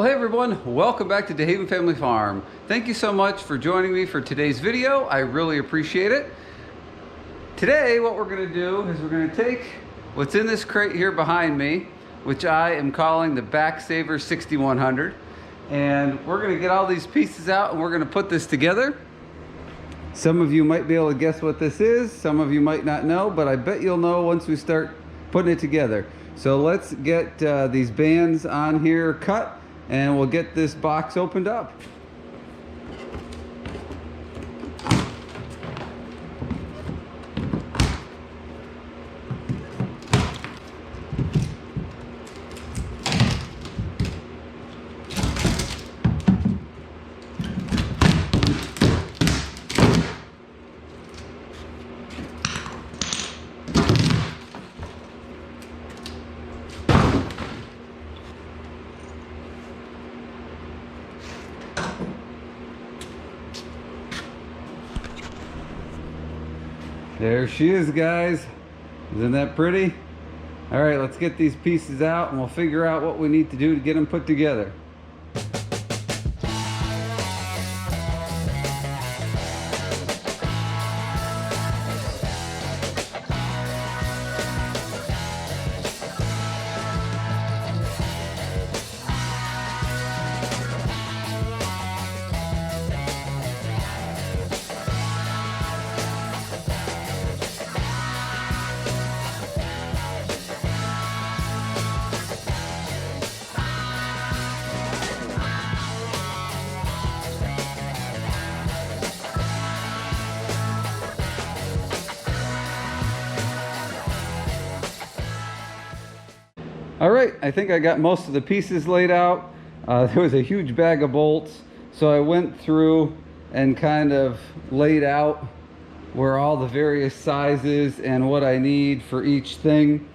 Well, hey everyone, welcome back to DeHaven Family Farm. Thank you so much for joining me for today's video. I really appreciate it. Today, what we're gonna do is we're gonna take what's in this crate here behind me, which I am calling the Backsaver 6100. And we're gonna get all these pieces out and we're gonna put this together. Some of you might be able to guess what this is. Some of you might not know, but I bet you'll know once we start putting it together. So let's get these bands on here cut and we'll get this box opened up. There she is, guys. Isn't that pretty? All right, let's get these pieces out and we'll figure out what we need to do to get them put together. All right, I think I got most of the pieces laid out. There was a huge bag of bolts, so I went through and kind of laid out where all the various sizes and what I need for each thing.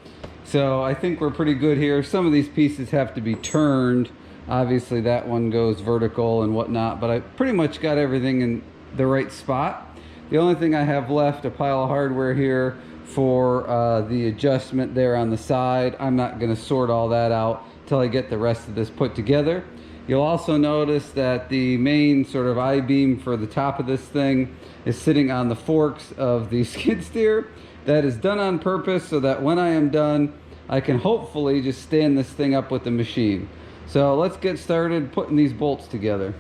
So I think we're pretty good here. Some of these pieces have to be turned. Obviously that one goes vertical and whatnot, but I pretty much got everything in the right spot. The only thing I have left, a pile of hardware here for the adjustment there on the side. I'm not going to sort all that out till I get the rest of this put together. You'll also notice that the main sort of I-beam for the top of this thing is sitting on the forks of the skid steer. That is done on purpose so that when I am done, I can hopefully just stand this thing up with the machine. So let's get started putting these bolts together.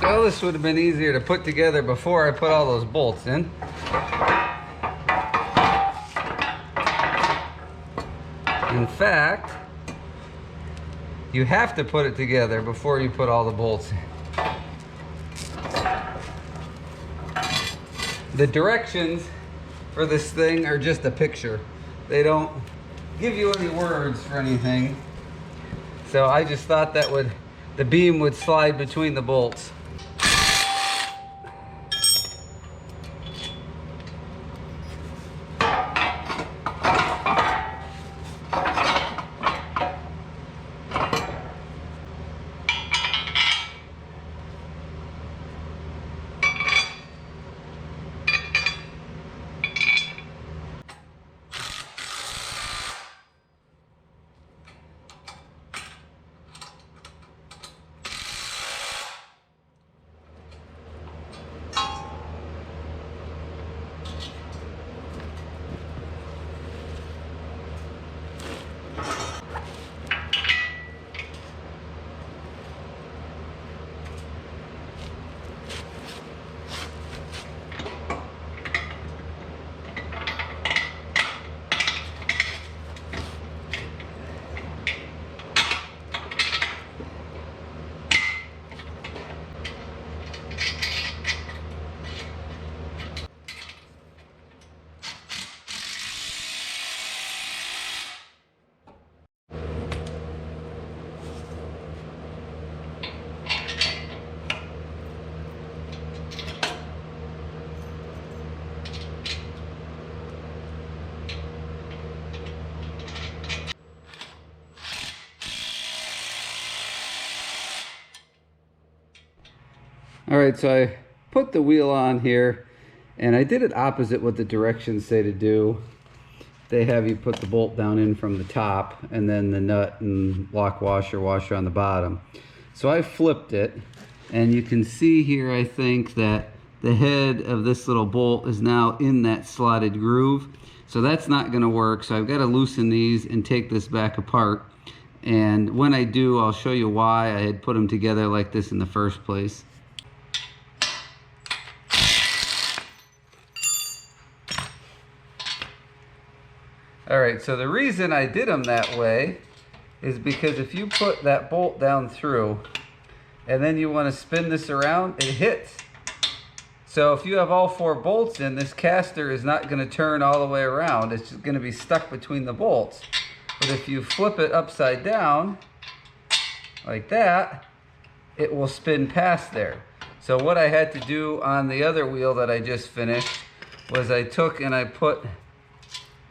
Well, this would have been easier to put together before I put all those bolts in. In fact, you have to put it together before you put all the bolts in. The directions for this thing are just a picture. They don't give you any words for anything. So I just thought that the beam would slide between the bolts. All right, so I put the wheel on here, and I did it opposite what the directions say to do. They have you put the bolt down in from the top, and then the nut and lock washer on the bottom. So I flipped it, and you can see here, I think, that the head of this little bolt is now in that slotted groove. So that's not gonna work, so I've gotta loosen these and take this back apart. And when I do, I'll show you why I had put them together like this in the first place. All right, so the reason I did them that way is because if you put that bolt down through and then you want to spin this around, it hits. So if you have all 4 bolts in, this caster is not going to turn all the way around. It's just going to be stuck between the bolts. But if you flip it upside down like that, it will spin past there. So what I had to do on the other wheel that I just finished was I took and I put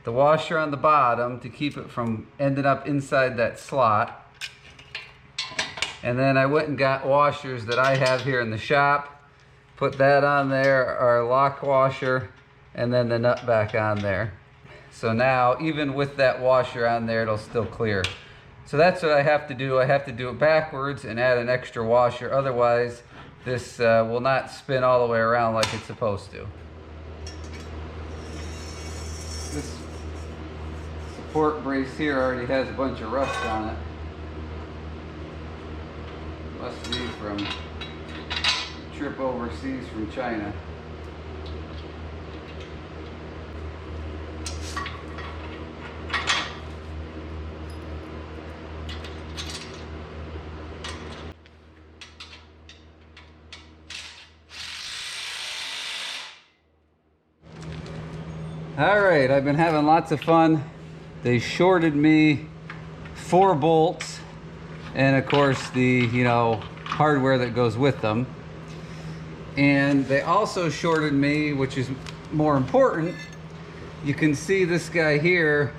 the washer on the bottom to keep it from ending up inside that slot. And then I went and got washers that I have here in the shop, put that on there, our lock washer, and then the nut back on there. So now, even with that washer on there, it'll still clear. So that's what I have to do. I have to do it backwards and add an extra washer. Otherwise, this will not spin all the way around like it's supposed to. This support brace here already has a bunch of rust on it. Must be from a trip overseas from China. All right, I've been having lots of fun. They shorted me 4 bolts and of course the, hardware that goes with them. And they also shorted me, which is more important, you can see this guy here,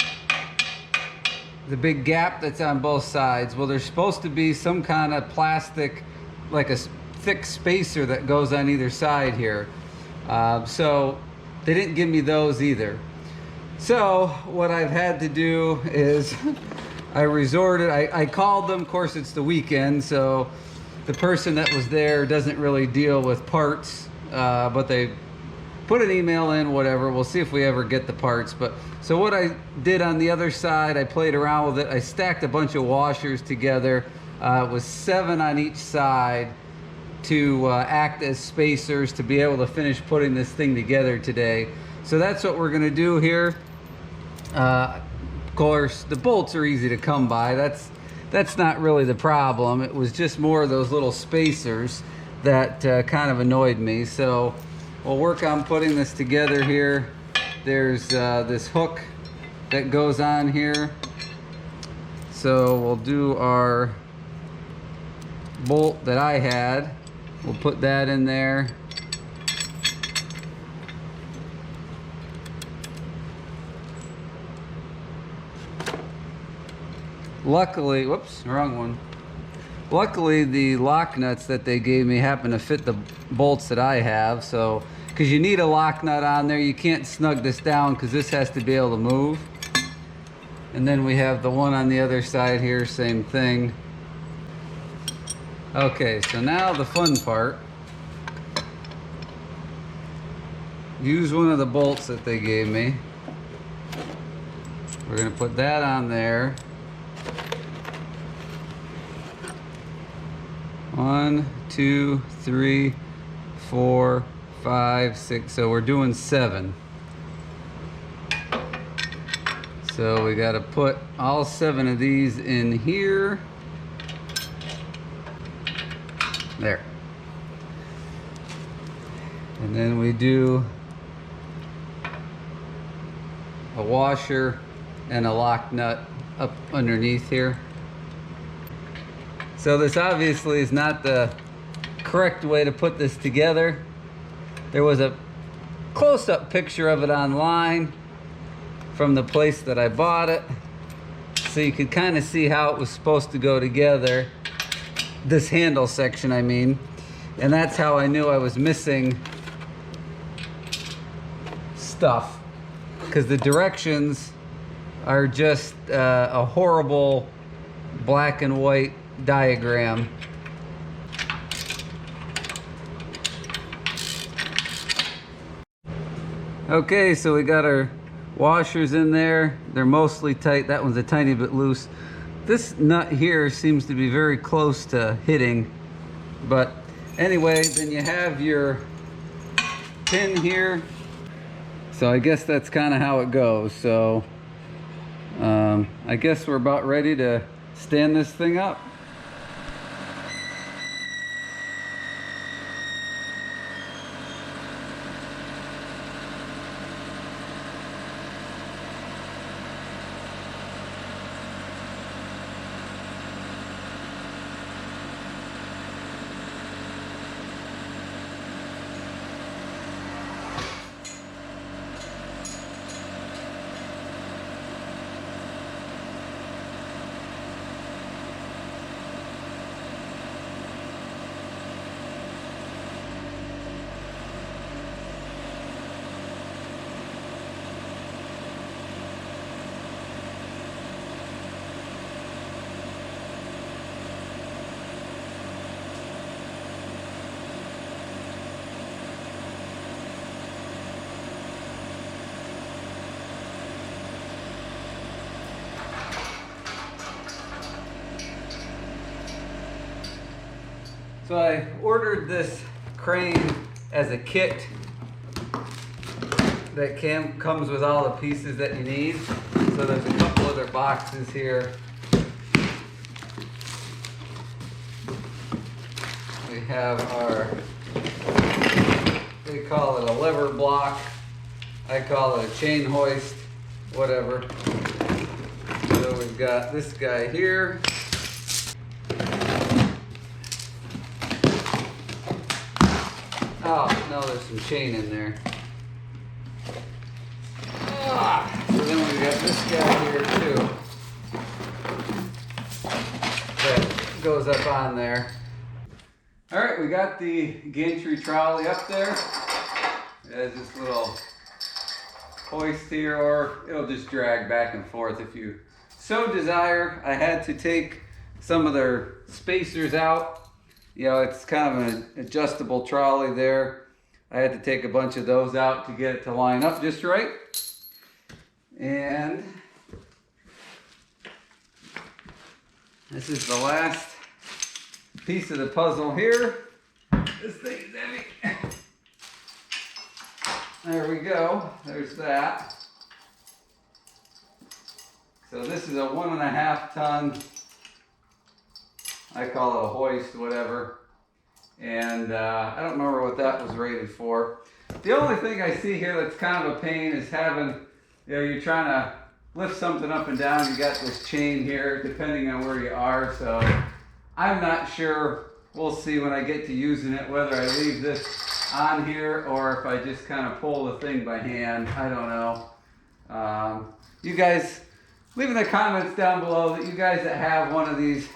the big gap that's on both sides. Well, there's supposed to be some kind of plastic, like a thick spacer that goes on either side here. So they didn't give me those either. So what I've had to do is I called them. Of course, it's the weekend, so the person that was there doesn't really deal with parts, but they put an email in, whatever. We'll see if we ever get the parts. But so what I did on the other side, I played around with it. I stacked a bunch of washers together. It was 7 on each side to act as spacers to be able to finish putting this thing together today. So that's what we're gonna do here. Of course, the bolts are easy to come by. That's not really the problem. It was just more of those little spacers that kind of annoyed me. So we'll work on putting this together here. There's this hook that goes on here. So we'll do our bolt that I had. We'll put that in there. Luckily, whoops, wrong one. Luckily, the lock nuts that they gave me happen to fit the bolts that I have. So, because you need a lock nut on there, you can't snug this down because this has to be able to move. And then we have the one on the other side here, same thing. Okay, so now the fun part. Use one of the bolts that they gave me. We're gonna put that on there. 1, 2, 3, 4, 5, 6. So we're doing 7. So we got to put all 7 of these in here. There. And then we do a washer and a lock nut up underneath here. So this obviously is not the correct way to put this together. There was a close-up picture of it online from the place that I bought it. So you could kind of see how it was supposed to go together. This handle section, I mean. And that's how I knew I was missing stuff, because the directions are just a horrible black and white diagram. Okay, so we got our washers in there. They're mostly tight. That one's a tiny bit loose. This nut here seems to be very close to hitting, but anyway, then you have your pin here. So I guess that's kind of how it goes. So I guess we're about ready to stand this thing up. So I ordered this crane as a kit that comes with all the pieces that you need. So there's a couple other boxes here. We have our, they call it a lever block. I call it a chain hoist, whatever. So we've got this guy here. Oh, no, there's some chain in there. So then we've got this guy here too. That goes up on there. All right, we got the gantry trolley up there. It has this little hoist here, or it'll just drag back and forth if you so desire. I had to take some of their spacers out. You know, it's kind of an adjustable trolley there. I had to take a bunch of those out to get it to line up just right. And this is the last piece of the puzzle here. This thing is heavy. There we go. There's that. So this is a 1.5 ton. I call it a hoist, whatever. And I don't remember what that was rated for. The only thing I see here that's kind of a pain is having, you know, you're trying to lift something up and down. You got this chain here, depending on where you are. So I'm not sure. We'll see when I get to using it, whether I leave this on here or if I just kind of pull the thing by hand. I don't know. You guys, leave in the comments down below that you guys that have one of these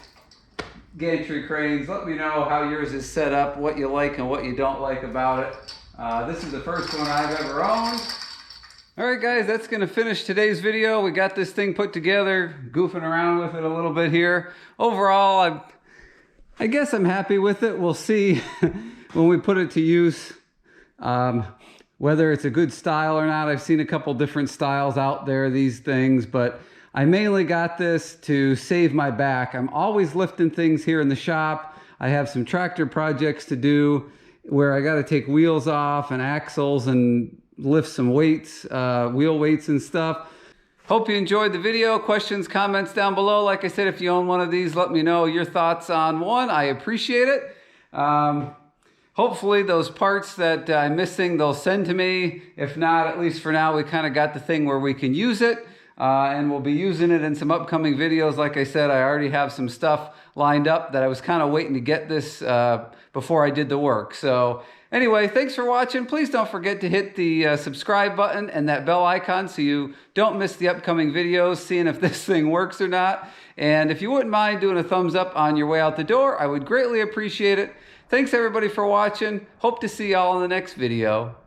gantry cranes, let me know how yours is set up, what you like and what you don't like about it. This is the first one I've ever owned. Alright guys, that's going to finish today's video. We got this thing put together, goofing around with it a little bit here. Overall, I guess I'm happy with it. We'll see when we put it to use whether it's a good style or not. I've seen a couple different styles out there, these things, but I mainly got this to save my back. I'm always lifting things here in the shop. I have some tractor projects to do where I got to take wheels off and axles and lift some weights, wheel weights and stuff. Hope you enjoyed the video. Questions, comments down below. Like I said, if you own one of these, let me know your thoughts on one. I appreciate it. Hopefully those parts that I'm missing, they'll send to me. If not, at least for now, we kind of got the thing where we can use it. and we'll be using it in some upcoming videos. Like I said, I already have some stuff lined up that I was kind of waiting to get this before I did the work. So anyway, thanks for watching. Please don't forget to hit the subscribe button and that bell icon so you don't miss the upcoming videos, seeing if this thing works or not. And if you wouldn't mind doing a thumbs up on your way out the door, I would greatly appreciate it. Thanks everybody for watching. Hope to see y'all in the next video.